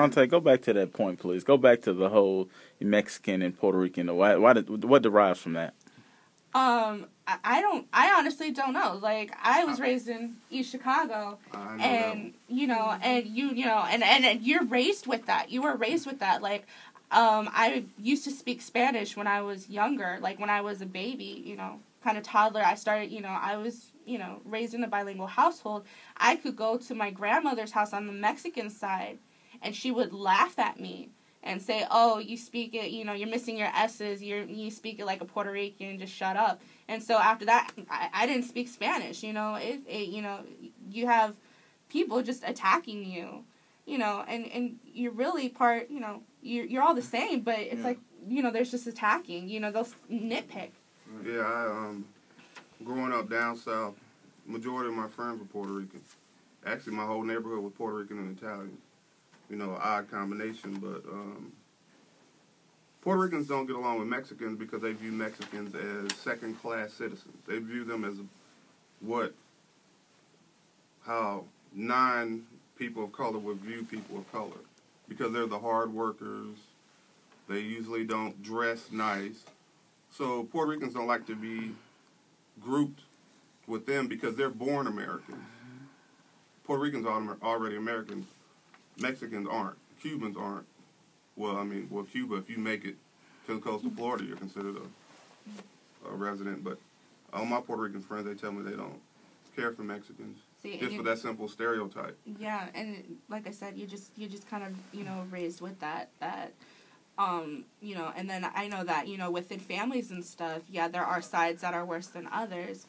Dante, go back to that point, please. Go back to the whole Mexican and Puerto Rican. What derives from that? I honestly don't know. Like, I was raised in East Chicago, and you're raised with that. You were raised with that. Like, I used to speak Spanish when I was younger, like when I was a baby, kind of toddler. I started, I was, raised in a bilingual household. I could go to my grandmother's house on the Mexican side, and she would laugh at me and say, "Oh, you speak it, you're missing your S's, you speak it like a Puerto Rican, just shut up." And so after that, I didn't speak Spanish, you have people just attacking you, and you're really part, you're all the same, but it's like, there's just attacking, they'll nitpick. Yeah, growing up down south, majority of my friends were Puerto Rican. Actually, my whole neighborhood was Puerto Rican and Italian. Odd combination, but Puerto Ricans don't get along with Mexicans because they view Mexicans as second-class citizens. They view them as how non-people of color would view people of color, because they're the hard workers. They usually don't dress nice. So Puerto Ricans don't like to be grouped with them because they're born Americans. Puerto Ricans are already Americans. Mexicans aren't. Cubans aren't. Cuba, if you make it to the coast of Florida, you're considered a resident. But all my Puerto Rican friends, they tell me they don't care for Mexicans. Just for that simple stereotype. Yeah, and like I said, you're just kind of, raised with that, and then I know that, within families and stuff, yeah, there are sides that are worse than others.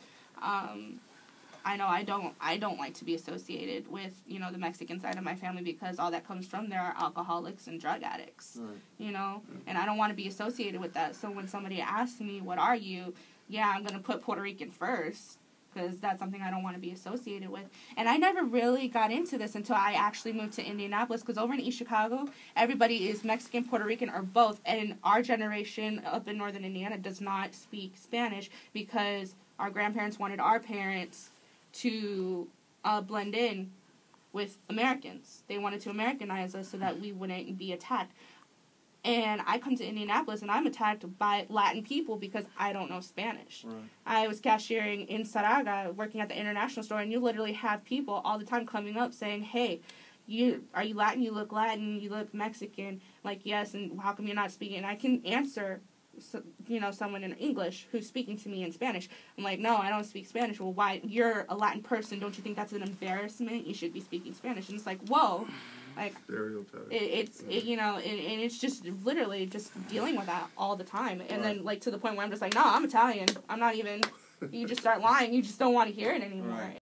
I know I don't like to be associated with, the Mexican side of my family, because all that comes from there are alcoholics and drug addicts, and I don't want to be associated with that. So when somebody asks me, what are you? Yeah, I'm going to put Puerto Rican first, because that's something I don't want to be associated with. And I never really got into this until I actually moved to Indianapolis, because over in East Chicago, everybody is Mexican, Puerto Rican, or both. And our generation up in northern Indiana does not speak Spanish, because our grandparents wanted our parents to blend in with Americans. They wanted to Americanize us so that we wouldn't be attacked. And I come to Indianapolis, and I'm attacked by Latin people because I don't know Spanish. Right. I was cashiering in Saraga, working at the international store, and you literally have people all the time coming up saying, "Hey, are you Latin? You look Latin. You look Mexican." Like, yes, and how come you're not speaking? And I can answer, someone in English who's speaking to me in Spanish. I'm like, "No, I don't speak Spanish." "Well, why? You're a Latin person. Don't you think that's an embarrassment? You should be speaking Spanish." And it's like, whoa. Like, stereotype. And it's just literally just dealing with that all the time. And then, like, to the point where I'm just like, no, I'm Italian. I'm not even, you just start lying. You just don't want to hear it anymore. Right.